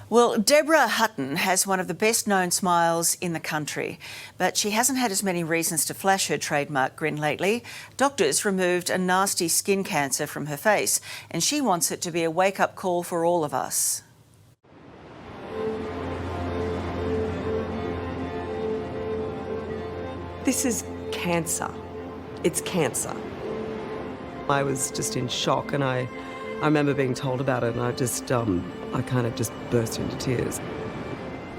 Well, Deborah Hutton has one of the best-known smiles in the country, but she hasn't had as many reasons to flash her trademark grin lately. Doctors removed a nasty skin cancer from her face, and she wants it to be a wake-up call for all of us. This is cancer. It's cancer. I was just in shock, and I remember being told about it, and I kind of just burst into tears.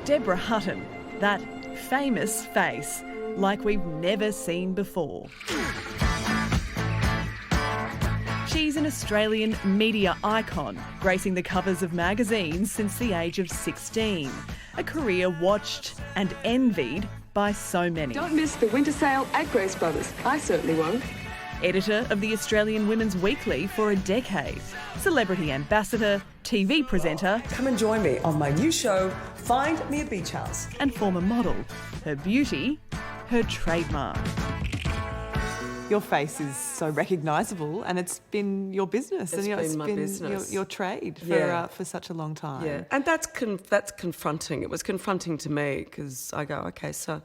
Deborah Hutton, that famous face like we've never seen before. She's an Australian media icon, gracing the covers of magazines since the age of 16. A career watched and envied by so many. Don't miss the winter sale at Grace Brothers. I certainly won't. Editor of the Australian Women's Weekly for a decade. Celebrity ambassador, TV presenter. Come and join me on my new show, Find Me a Beach House. And former model. Her beauty, her trademark. Your face is so recognisable, and it's been your business. It's been my business. Your trade for such a long time. Yeah, and that's confronting. It was confronting to me because I go, okay, so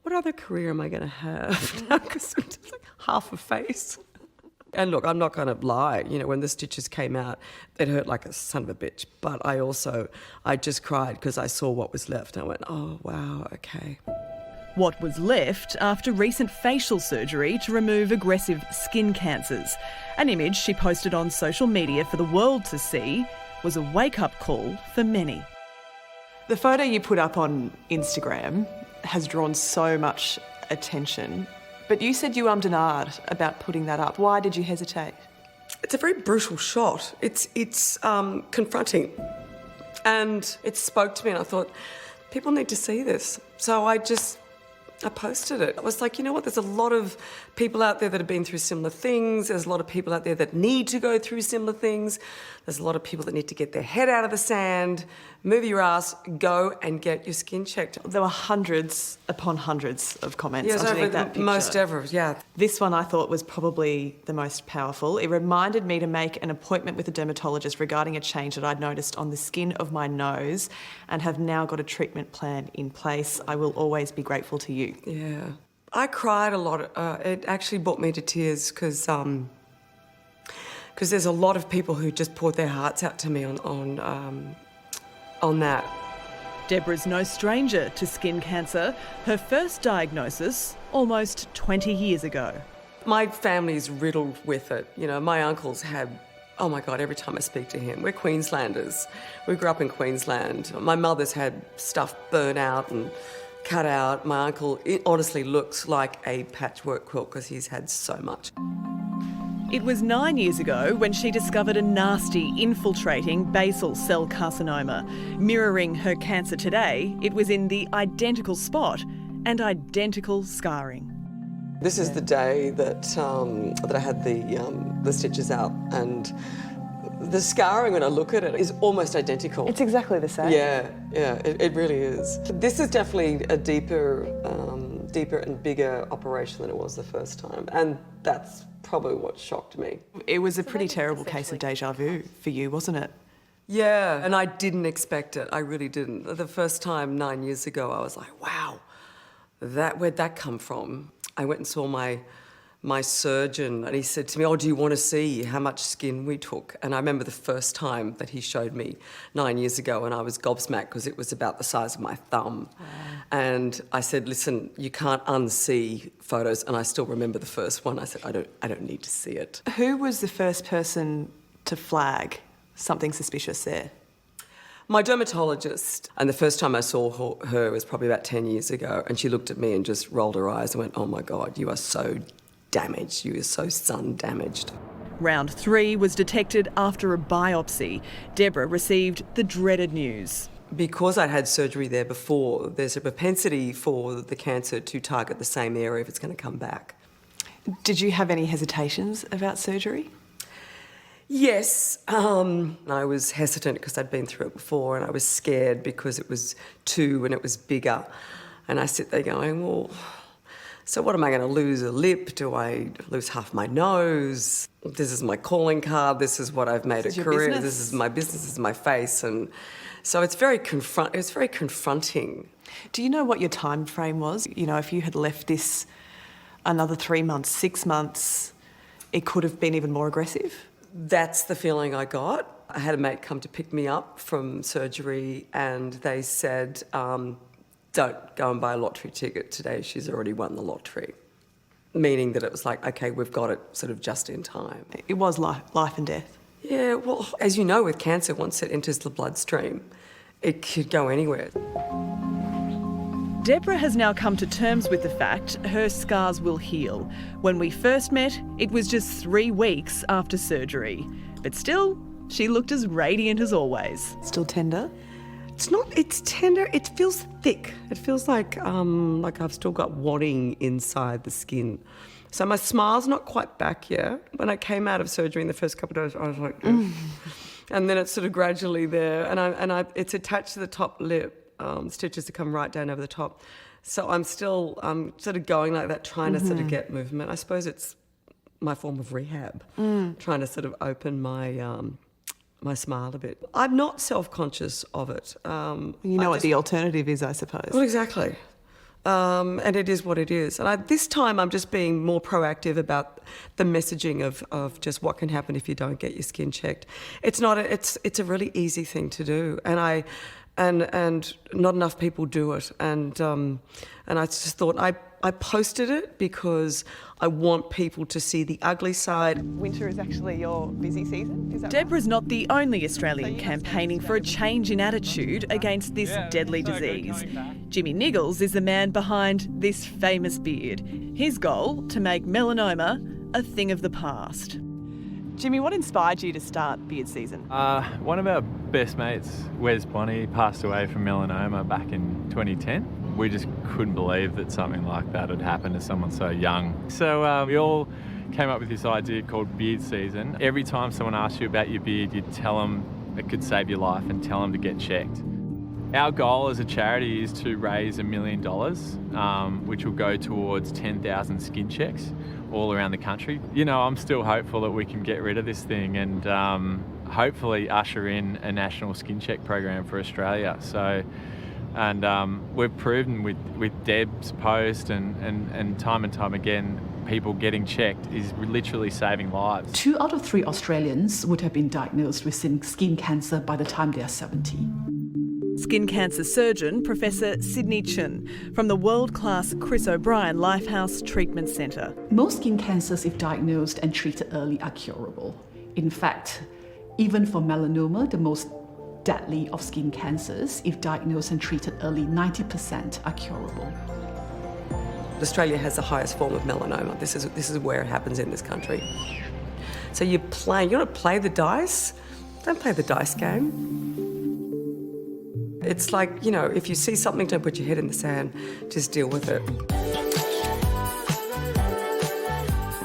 what other career am I going to have now? Because I'm just like half a face. And look, I'm not going to lie. You know, when the stitches came out, it hurt like a son of a bitch. But I just cried because I saw what was left. I went, oh, wow, okay. What was left after recent facial surgery to remove aggressive skin cancers. An image she posted on social media for the world to see was a wake-up call for many. The photo you put up on Instagram has drawn so much attention, but you said you ummed and ahed about putting that up. Why did you hesitate? It's a very brutal shot. It's confronting, and it spoke to me, and I thought, people need to see this. So I posted it. I was like, you know what, there's a lot of people out there that have been through similar things. There's a lot of people out there that need to go through similar things. There's a lot of people that need to get their head out of the sand, move your ass, go and get your skin checked. There were hundreds upon hundreds of comments underneath that picture. Most ever, yeah. This one I thought was probably the most powerful. It reminded me to make an appointment with a dermatologist regarding a change that I'd noticed on the skin of my nose and have now got a treatment plan in place. I will always be grateful to you. Yeah. I cried a lot. It actually brought me to tears because there's a lot of people who just poured their hearts out to me on that. Deborah's no stranger to skin cancer. Her first diagnosis almost 20 years ago. My family's riddled with it. You know, my uncles had, oh my God, every time I speak to him, we're Queenslanders. We grew up in Queensland. My mother's had stuff burnt out and cut out. My uncle, it honestly looks like a patchwork quilt because he's had so much. It was 9 years ago when she discovered a nasty, infiltrating basal cell carcinoma. Mirroring her cancer today, it was in the identical spot and identical scarring. This is the day that I had the stitches out, and the scarring, when I look at it, is almost identical. It's exactly the same. Yeah, it really is. This is definitely a deeper and bigger operation than it was the first time, and that's probably what shocked me. It was a pretty terrible case of deja vu for you, wasn't it? Yeah, and I didn't expect it. I really didn't. The first time 9 years ago, I was like, wow, where'd that come from? I went and saw my surgeon, and he said to me, oh, do you want to see how much skin we took? And I remember the first time that he showed me 9 years ago, and I was gobsmacked because it was about the size of my thumb. Wow. And I said, listen, you can't unsee photos. And I still remember the first one. I said, I don't need to see it. Who was the first person to flag something suspicious there? My dermatologist. And the first time I saw her was probably about 10 years ago, and she looked at me and just rolled her eyes and went, oh my God, you are so damaged. You are so sun damaged. Round 3 was detected after a biopsy. Deborah received the dreaded news. Because I'd had surgery there before, there's a propensity for the cancer to target the same area if it's going to come back. Did you have any hesitations about surgery? Yes. I was hesitant because I'd been through it before, and I was scared because it was 2 and it was bigger. And I sit there going, well, So what am I going to lose? A lip? Do I lose half my nose? This is my calling card. This is what I've made a career. Business? This is my business. This is my face. And so it's very confronting. Do you know what your time frame was? You know, if you had left this another 3 months, 6 months, it could have been even more aggressive? That's the feeling I got. I had a mate come to pick me up from surgery and they said, don't go and buy a lottery ticket today. She's already won the lottery. Meaning that it was like, okay, we've got it sort of just in time. It was life and death. Yeah, well, as you know, with cancer, once it enters the bloodstream, it could go anywhere. Deborah has now come to terms with the fact her scars will heal. When we first met, it was just 3 weeks after surgery. But still, she looked as radiant as always. Still tender? It's tender, it feels thick. It feels like I've still got wadding inside the skin. So my smile's not quite back yet. When I came out of surgery in the first couple of days, I was like, and then it's sort of gradually there. And it's attached to the top lip. Stitches to come right down over the top. So I'm sort of going like that, trying to sort of get movement. I suppose it's my form of rehab, trying to sort of open my my smile a bit. I'm not self-conscious of it. You know what the alternative is, I suppose. Well, exactly. And it is what it is. And this time I'm just being more proactive about the messaging of just what can happen if you don't get your skin checked. It's a really easy thing to do. And not enough people do it. And I just thought I posted it because I want people to see the ugly side. Winter is actually your busy season, is that Deborah's not the only Australian campaigning for a change in attitude against this deadly disease. Jimmy Niggles is the man behind this famous beard. His goal, to make melanoma a thing of the past. Jimmy, what inspired you to start beard season? One of our best mates, Wes Bonney, passed away from melanoma back in 2010. We just couldn't believe that something like that had happened to someone so young. So we all came up with this idea called beard season. Every time someone asks you about your beard, you tell them it could save your life and tell them to get checked. Our goal as a charity is to raise $1 million, which will go towards 10,000 skin checks all around the country. You know, I'm still hopeful that we can get rid of this thing and hopefully usher in a national skin check program for Australia. So, and we've proven with Deb's post and time again, people getting checked is literally saving lives. 2 out of 3 Australians would have been diagnosed with skin cancer by the time they are 70. Skin cancer surgeon Professor Sydney Chun from the world-class Chris O'Brien Lifehouse Treatment Centre. Most skin cancers, if diagnosed and treated early, are curable. In fact, even for melanoma, the most deadly of skin cancers, if diagnosed and treated early, 90% are curable. Australia has the highest form of melanoma. This is where it happens in this country. So you want to play the dice? Don't play the dice game. It's like, you know, if you see something, don't put your head in the sand, just deal with it.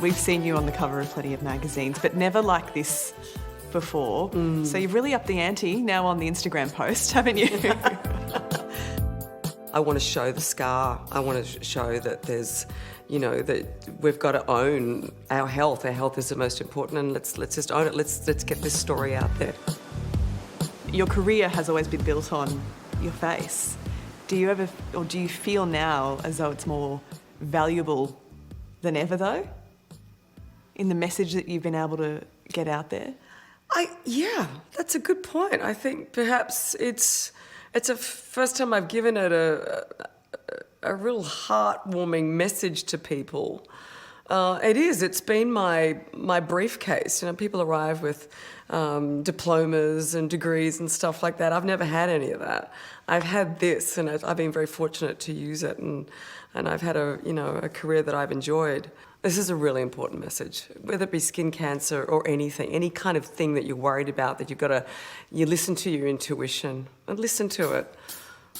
We've seen you on the cover of plenty of magazines, but never like this before. So you've really upped the ante now on the Instagram post, haven't you? I want to show the scar. I want to show that there's, you know, that we've got to own our health. Our health is the most important, and let's just own it. Let's get this story out there. Your career has always been built on your face. Do you feel now as though it's more valuable than ever, though, in the message that you've been able to get out there? Yeah, that's a good point. I think perhaps it's a first time I've given it a real heartwarming message to people. It's been my briefcase. You know, people arrive with diplomas and degrees and stuff like that. I've never had any of that. I've had this, and I've been very fortunate to use it, and I've had a career that I've enjoyed. This is a really important message, whether it be skin cancer or anything, any kind of thing that you're worried about, that you listen to your intuition and listen to it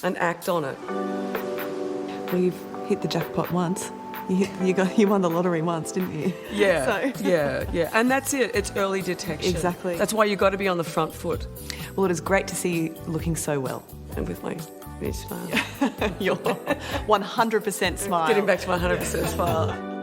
and act on it. Well, you've hit the jackpot once. You won the lottery once, didn't you? Yeah, yeah. And that's it. It's early detection. Exactly. That's why you've got to be on the front foot. Well, it is great to see you looking so well. and with my new smile. Your 100% smile. Getting back to my 100% smile.